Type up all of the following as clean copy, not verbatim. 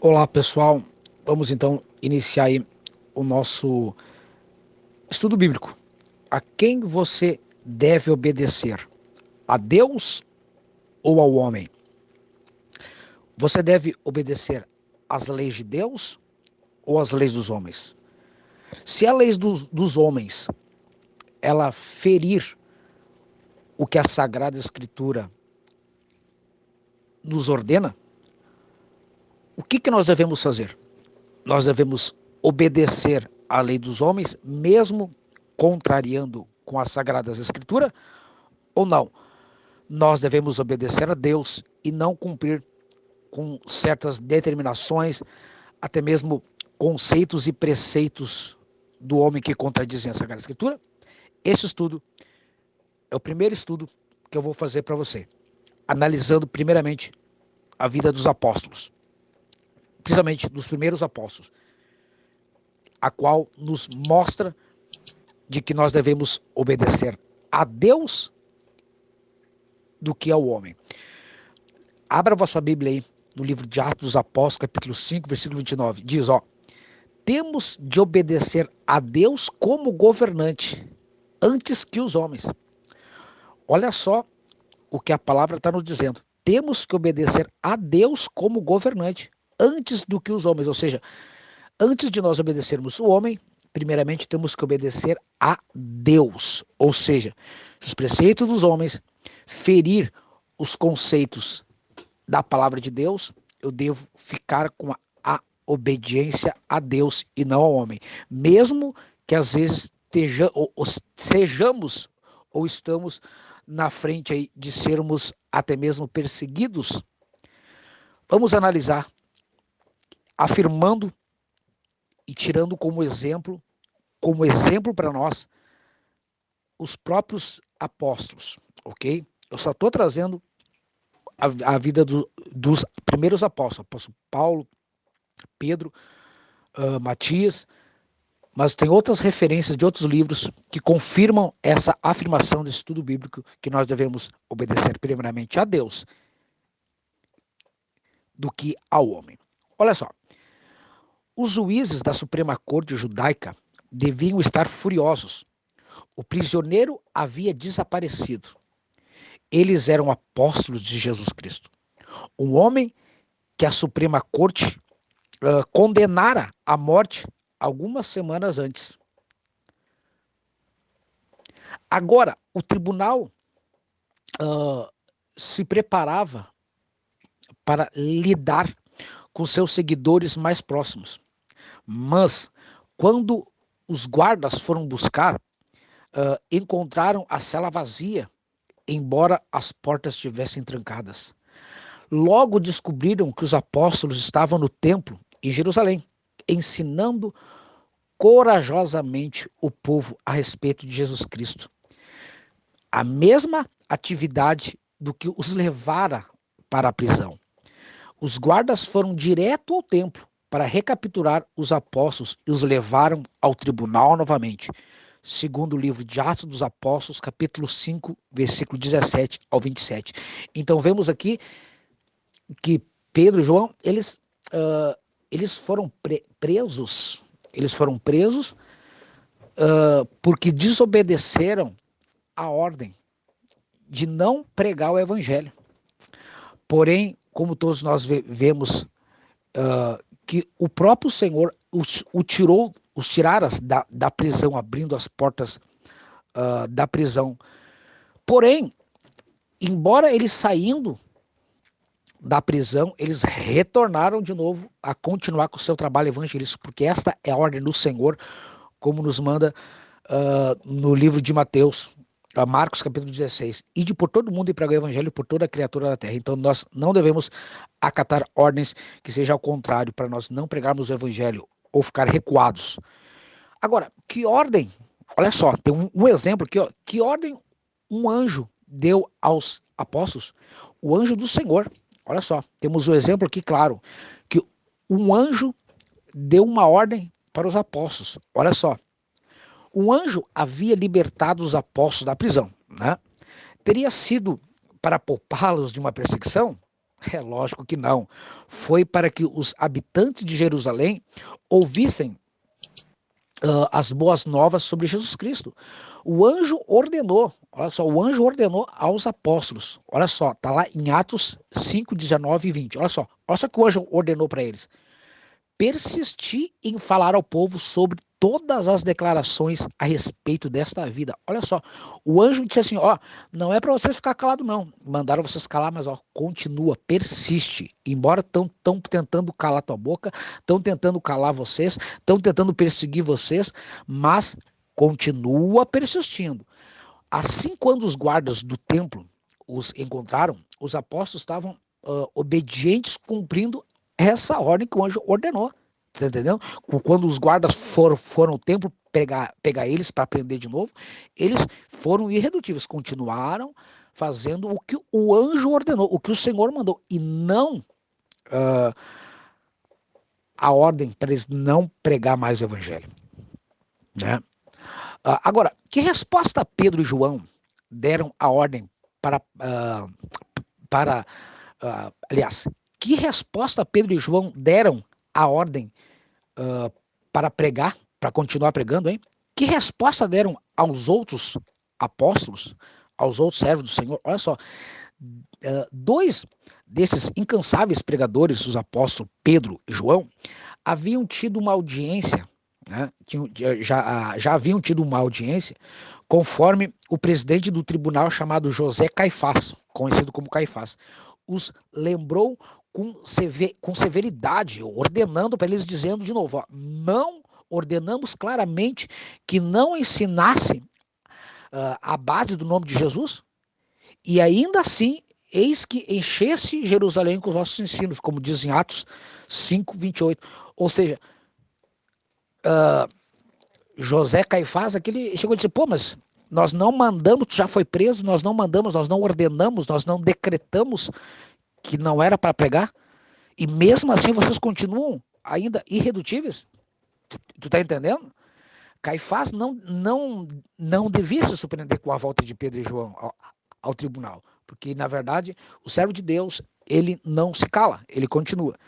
Olá pessoal, vamos então iniciar aí o nosso estudo bíblico. A quem você deve obedecer? A Deus ou ao homem? Você deve obedecer às leis de Deus ou às leis dos homens? Se a lei dos homens ela ferir o que a Sagrada Escritura nos ordena, o que nós devemos fazer? Nós devemos obedecer à lei dos homens, mesmo contrariando com as Sagradas Escrituras, ou não? Nós devemos obedecer a Deus e não cumprir com certas determinações, até mesmo conceitos e preceitos do homem que contradizem a Sagrada Escritura. Esse estudo é o primeiro estudo que eu vou fazer para você, analisando primeiramente a vida dos apóstolos, principalmente dos primeiros apóstolos, a qual nos mostra de que nós devemos obedecer a Deus do que ao homem. Abra a vossa Bíblia aí no livro de Atos dos Apóstolos, capítulo 5, versículo 29. Diz, temos de obedecer a Deus como governante, antes que os homens. Olha só o que a palavra está nos dizendo. Temos que obedecer a Deus como governante, antes do que os homens. Ou seja, antes de nós obedecermos o homem, primeiramente temos que obedecer a Deus. Ou seja, se os preceitos dos homens ferir os conceitos da palavra de Deus, eu devo ficar com a obediência a Deus e não ao homem. Mesmo que às vezes sejamos ou estamos na frente aí de sermos até mesmo perseguidos, vamos analisar, afirmando e tirando como exemplo para nós, os próprios apóstolos, ok? Eu só estou trazendo a vida dos primeiros apóstolos, apóstolo Paulo, Pedro, Matias, mas tem outras referências de outros livros que confirmam essa afirmação desse estudo bíblico que nós devemos obedecer primeiramente a Deus do que ao homem. Olha só, os juízes da Suprema Corte Judaica deviam estar furiosos. O prisioneiro havia desaparecido. Eles eram apóstolos de Jesus Cristo. Um homem que a Suprema Corte condenara à morte algumas semanas antes. Agora, o tribunal se preparava para lidar com seus seguidores mais próximos. Mas, quando os guardas foram buscar, encontraram a cela vazia, embora as portas estivessem trancadas. Logo descobriram que os apóstolos estavam no templo, em Jerusalém, ensinando corajosamente o povo a respeito de Jesus Cristo. A mesma atividade do que os levara para a prisão. Os guardas foram direto ao templo para recapturar os apóstolos e os levaram ao tribunal novamente, segundo o livro de Atos dos Apóstolos, capítulo 5, versículo 17 ao 27. Então vemos aqui que Pedro e João, eles foram presos, porque desobedeceram a ordem de não pregar o evangelho. Porém, como todos nós vemos, que o próprio Senhor os tirara da prisão, abrindo as portas da prisão. Porém, embora eles saindo da prisão, eles retornaram de novo a continuar com o seu trabalho evangelístico, porque esta é a ordem do Senhor, como nos manda no livro de Mateus, Marcos capítulo 16, ide por todo mundo e pregar o evangelho por toda a criatura da terra. Então nós não devemos acatar ordens que seja ao contrário, para nós não pregarmos o evangelho ou ficar recuados. Agora, que ordem, olha só, tem um exemplo aqui, que ordem um anjo deu aos apóstolos? O anjo do Senhor. Olha só, temos o exemplo aqui claro, que um anjo deu uma ordem para os apóstolos. Olha só, o anjo havia libertado os apóstolos da prisão, né? Teria sido para poupá-los de uma perseguição? É lógico que não. Foi para que os habitantes de Jerusalém ouvissem as boas novas sobre Jesus Cristo. O anjo ordenou, olha só, o anjo ordenou aos apóstolos. Olha só, tá lá em Atos 5, 19 e 20. Olha só o que o anjo ordenou para eles. Persistir em falar ao povo sobre todas as declarações a respeito desta vida. Olha só, o anjo disse assim, ó, não é para vocês ficar calado não. Mandaram vocês calar, mas ó, continua, persiste. Embora estão tentando calar tua boca, estão tentando calar vocês, estão tentando perseguir vocês, mas continua persistindo. Assim, quando os guardas do templo os encontraram, os apóstolos estavam obedientes, cumprindo essa ordem que o anjo ordenou. Tá entendendo? Quando os guardas foram ao templo pegar eles para prender de novo, eles foram irredutíveis, continuaram fazendo o que o anjo ordenou, o que o Senhor mandou, e não a ordem para eles não pregar mais o evangelho. Né? Agora, que resposta Pedro e João deram a ordem aliás, que resposta Pedro e João deram a ordem para pregar, para continuar pregando, hein? Que resposta deram aos outros apóstolos, aos outros servos do Senhor? Olha só, dois desses incansáveis pregadores, os apóstolos Pedro e João, haviam tido uma audiência, né? Já haviam tido uma audiência, conforme o presidente do tribunal chamado José Caifás, conhecido como Caifás, os lembrou com severidade, ordenando para eles, dizendo de novo, ó, não ordenamos claramente que não ensinasse a base do nome de Jesus, e ainda assim, eis que enchesse Jerusalém com os vossos ensinos, como diz em Atos 5, 28. Ou seja, José Caifás, aquele chegou a dizer, pô, mas nós não mandamos, tu já foi preso, nós não mandamos, nós não ordenamos, nós não decretamos que não era para pregar, e mesmo assim vocês continuam ainda irredutíveis? Tu tá entendendo? Caifás não devia se surpreender com a volta de Pedro e João ao tribunal, porque na verdade o servo de Deus, ele não se cala, ele continua.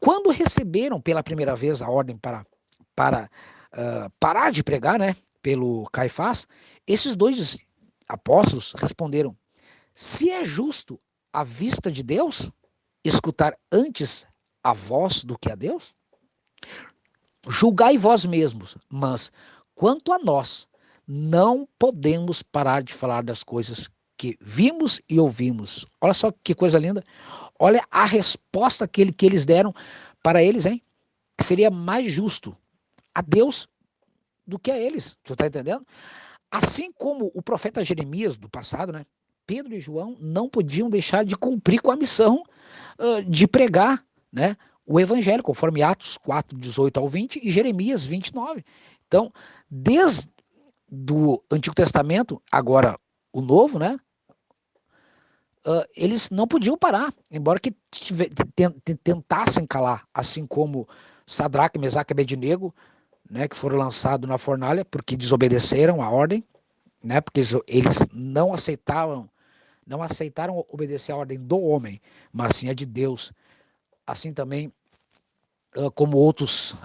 Quando receberam pela primeira vez a ordem para parar de pregar, né, pelo Caifás, esses dois apóstolos responderam: se é justo à vista de Deus escutar antes a voz do que a Deus, julgai vós mesmos, mas quanto a nós, não podemos parar de falar das coisas que vimos e ouvimos. Olha só que coisa linda. Olha a resposta que eles deram para eles, hein? Que seria mais justo a Deus do que a eles. Tu tá entendendo? Assim como o profeta Jeremias do passado, né? Pedro e João não podiam deixar de cumprir com a missão de pregar, né, o evangelho, conforme Atos 4, 18 ao 20 e Jeremias 29. Então, desde do Antigo Testamento, agora o Novo, né, eles não podiam parar, embora que tentassem calar, assim como Sadraque, Mesaque e Abednego, né, que foram lançados na fornalha porque desobedeceram a ordem, né, porque eles não aceitaram obedecer a ordem do homem, mas sim a de Deus. Assim também como outras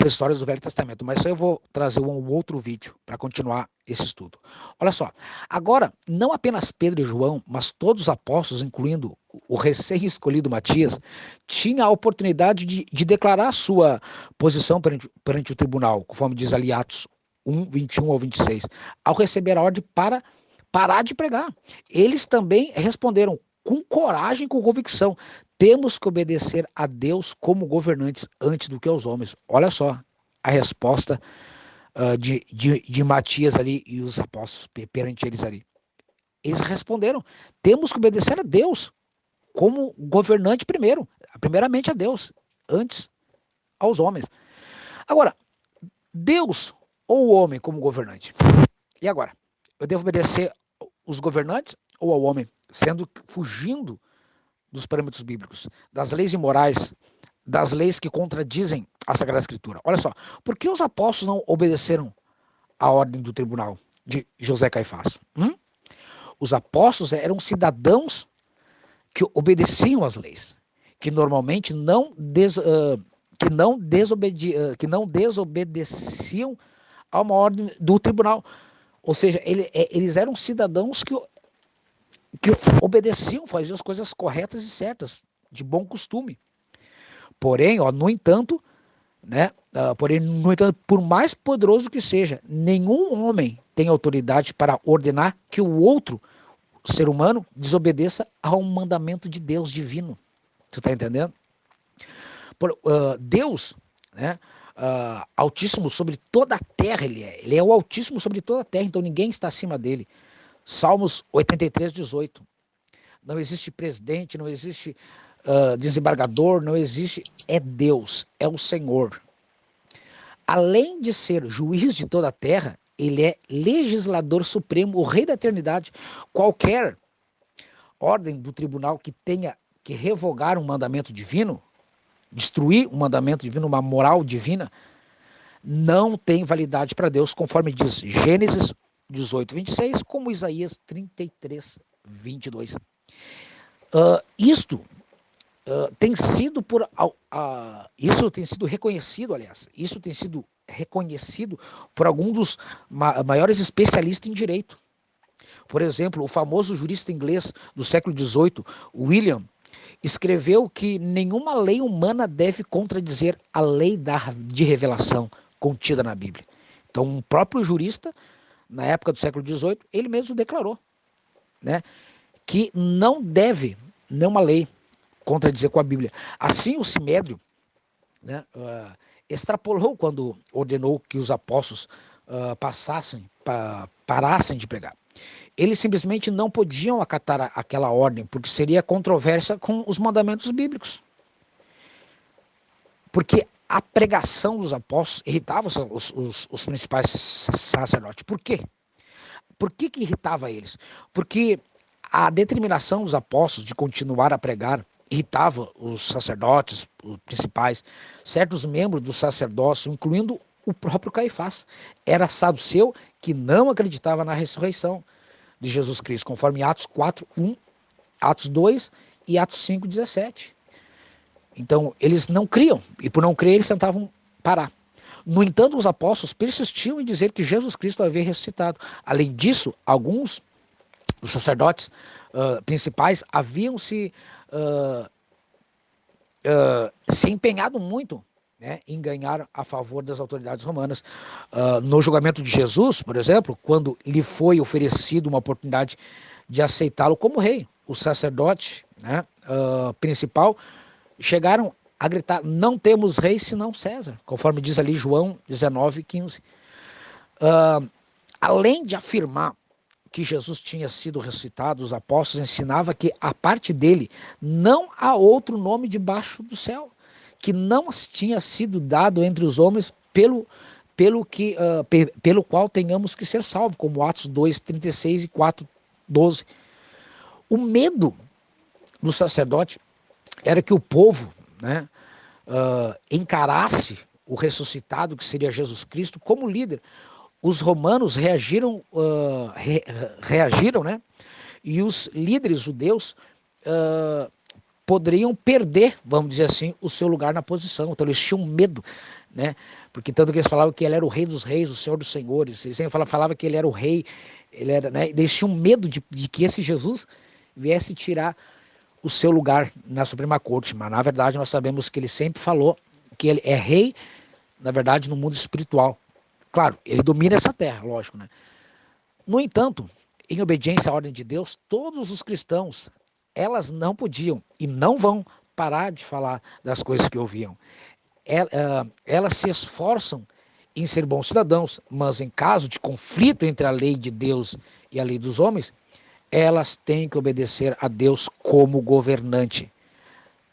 histórias do Velho Testamento, mas isso eu vou trazer um outro vídeo para continuar esse estudo. Olha só, agora, não apenas Pedro e João, mas todos os apóstolos, incluindo o recém-escolhido Matias, tinham a oportunidade de declarar sua posição perante o tribunal, conforme diz ali Atos 1, 21 ao 26, ao receber a ordem para parar de pregar. Eles também responderam com coragem, com convicção: temos que obedecer a Deus como governantes antes do que aos homens. Olha só a resposta de Matias ali e os apóstolos perante eles ali. Eles responderam: temos que obedecer a Deus como governante primeiramente a Deus, antes aos homens. Agora, Deus ou o homem como governante? E agora? Eu devo obedecer os governantes ou ao homem, fugindo dos parâmetros bíblicos, das leis imorais, das leis que contradizem a Sagrada Escritura? Olha só, por que os apóstolos não obedeceram à ordem do tribunal de José Caifás? Os apóstolos eram cidadãos que obedeciam às leis, que normalmente que não desobedeciam a uma ordem do tribunal. Ou seja, eles eram cidadãos que obedeciam, faziam as coisas corretas e certas, de bom costume. Porém, no entanto, né? No entanto, por mais poderoso que seja, nenhum homem tem autoridade para ordenar que o outro ser humano desobedeça a um mandamento de Deus divino. Você está entendendo? Deus, né? Altíssimo sobre toda a terra, ele é o Altíssimo sobre toda a terra, então ninguém está acima dele. Salmos 83, 18. Não existe presidente, não existe desembargador, não existe. É Deus, é o Senhor. Além de ser juiz de toda a terra, ele é legislador supremo, o rei da eternidade. Qualquer ordem do tribunal que tenha que revogar um mandamento divino, destruir um mandamento divino, uma moral divina, não tem validade para Deus, conforme diz Gênesis 18, 26, como Isaías 33, 22. Isto tem sido isso tem sido reconhecido, aliás, isso tem sido reconhecido por alguns dos maiores especialistas em direito. Por exemplo, o famoso jurista inglês do século XVIII, William, escreveu que nenhuma lei humana deve contradizer a lei de revelação contida na Bíblia. Então, um próprio jurista, na época do século XVIII, ele mesmo declarou, né, que não deve nenhuma lei contradizer com a Bíblia. Assim, o Simédrio, né, extrapolou quando ordenou que os apóstolos parassem de pregar. Eles simplesmente não podiam acatar aquela ordem, porque seria controvérsia com os mandamentos bíblicos. Porque a pregação dos apóstolos irritava os principais sacerdotes. Por quê? Por que irritava eles? Porque a determinação dos apóstolos de continuar a pregar irritava os sacerdotes, os principais, certos membros do sacerdócio, incluindo o próprio Caifás. Era saduceu que não acreditava na ressurreição de Jesus Cristo, conforme Atos 4, 1, Atos 2 e Atos 5, 17. Então, eles não criam, e por não crer, eles tentavam parar. No entanto, os apóstolos persistiam em dizer que Jesus Cristo havia ressuscitado. Além disso, alguns dos sacerdotes principais haviam se empenhado muito, né, em ganhar a favor das autoridades romanas. No julgamento de Jesus, por exemplo, quando lhe foi oferecido uma oportunidade de aceitá-lo como rei, o sacerdote, né, principal chegaram a gritar: não temos rei senão César, conforme diz ali João 19, 15. Além de afirmar que Jesus tinha sido ressuscitado, os apóstolos ensinavam que a parte dele não há outro nome debaixo do céu, que não tinha sido dado entre os homens pelo qual tenhamos que ser salvos, como Atos 2, 36 e 4, 12. O medo do sacerdote era que o povo, né, encarasse o ressuscitado, que seria Jesus Cristo, como líder. Os romanos reagiram, né? E os líderes judeus poderiam perder, vamos dizer assim, o seu lugar na posição. Então eles tinham medo, né? Porque tanto que eles falavam que ele era o rei dos reis, o senhor dos senhores. Eles sempre falavam que ele era o rei, né? Eles tinham medo de que esse Jesus viesse tirar o seu lugar na Suprema Corte. Mas na verdade nós sabemos que ele sempre falou que ele é rei, na verdade, no mundo espiritual. Claro, ele domina essa terra, lógico, né? No entanto, em obediência à ordem de Deus, todos os cristãos, elas não podiam e não vão parar de falar das coisas que ouviam. Elas se esforçam em ser bons cidadãos, mas em caso de conflito entre a lei de Deus e a lei dos homens, elas têm que obedecer a Deus como governante.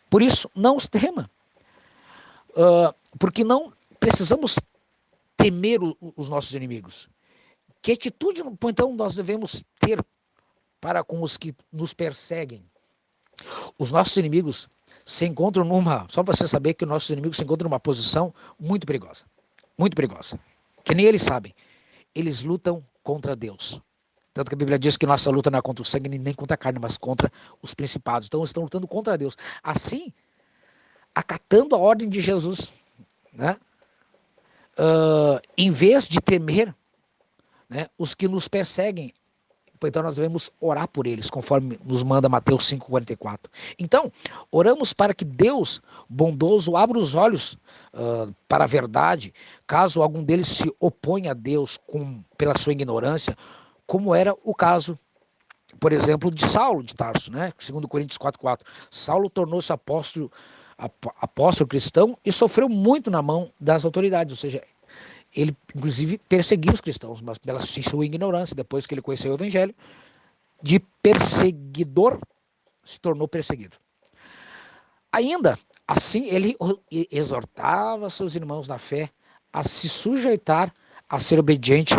Por isso, não os tema, porque não precisamos temer os nossos inimigos. Que atitude, então, nós devemos ter para com os que nos perseguem? Os nossos inimigos se encontram só para você saber que os nossos inimigos se encontram numa posição muito perigosa, que nem eles sabem. Eles lutam contra Deus. Tanto que a Bíblia diz que nossa luta não é contra o sangue nem contra a carne, mas contra os principados. Então, estão lutando contra Deus. Assim, acatando a ordem de Jesus, né? Em vez de temer, né, os que nos perseguem, então nós devemos orar por eles, conforme nos manda Mateus 5,44. Então, oramos para que Deus, bondoso, abra os olhos para a verdade, caso algum deles se oponha a Deus pela sua ignorância, como era o caso, por exemplo, de Saulo de Tarso, né? 2 Coríntios 4,4. Saulo tornou-se apóstolo cristão e sofreu muito na mão das autoridades, ou seja, ele inclusive perseguiu os cristãos, mas pela sua ignorância, depois que ele conheceu o evangelho, de perseguidor se tornou perseguido. Ainda assim, ele exortava seus irmãos na fé a se sujeitar, a ser obediente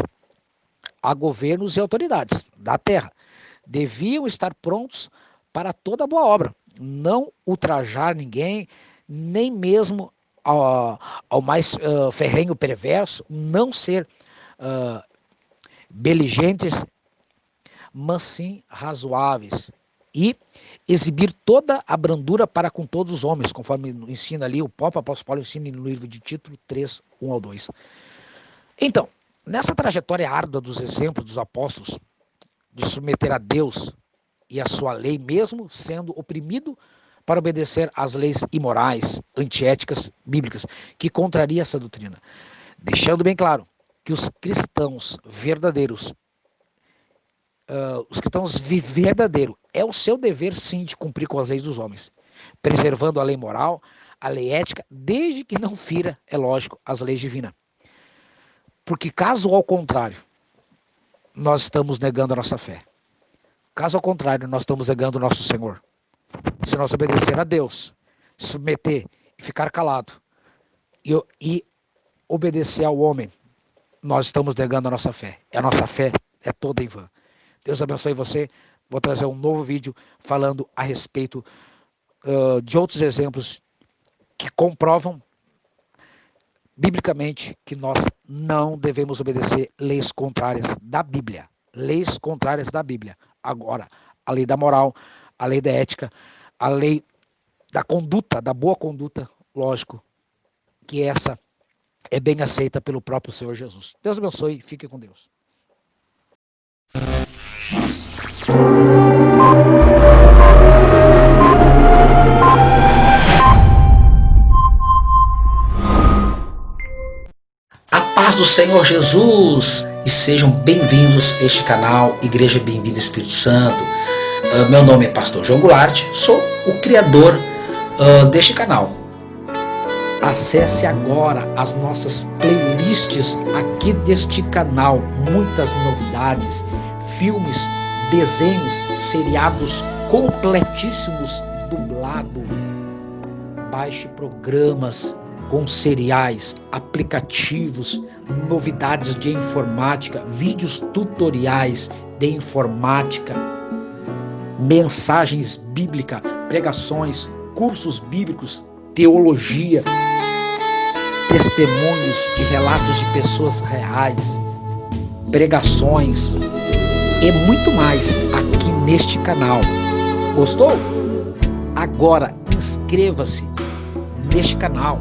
a governos e autoridades da terra. Deviam estar prontos para toda boa obra, não ultrajar ninguém, nem mesmo ao mais ferrenho perverso, não ser beligentes, mas sim razoáveis, e exibir toda a brandura para com todos os homens, conforme ensina ali o próprio apóstolo Paulo ensina no livro de Tito 3, 1-2. Então, nessa trajetória árdua dos exemplos dos apóstolos, de submeter a Deus e a sua lei, mesmo sendo oprimido para obedecer às leis imorais, antiéticas, bíblicas, que contraria essa doutrina. Deixando bem claro que os cristãos verdadeiros, é o seu dever sim de cumprir com as leis dos homens, preservando a lei moral, a lei ética, desde que não fira, é lógico, as leis divinas. Porque caso ao contrário, nós estamos negando a nossa fé. Caso ao contrário, nós estamos negando o nosso Senhor. Se nós obedecer a Deus, submeter e ficar calado e obedecer ao homem, nós estamos negando a nossa fé. E a nossa fé é toda em vão. Deus abençoe você. Vou trazer um novo vídeo falando a respeito de outros exemplos que comprovam biblicamente que nós não devemos obedecer leis contrárias da Bíblia. Leis contrárias da Bíblia. Agora, a lei da moral, a lei da ética, a lei da conduta, da boa conduta, lógico, que essa é bem aceita pelo próprio Senhor Jesus. Deus abençoe, fique com Deus. A paz do Senhor Jesus e sejam bem-vindos a este canal Igreja Bem-vinda Espírito Santo. Meu nome é Pastor João Goulart, sou o criador deste canal. Acesse agora as nossas playlists aqui deste canal, muitas novidades, filmes, desenhos, seriados completíssimos, dublado. Baixe programas com seriais, aplicativos, novidades de informática, vídeos tutoriais de informática, mensagens bíblicas, pregações, cursos bíblicos, teologia, testemunhos de relatos de pessoas reais, pregações e muito mais aqui neste canal. Gostou? Agora inscreva-se neste canal.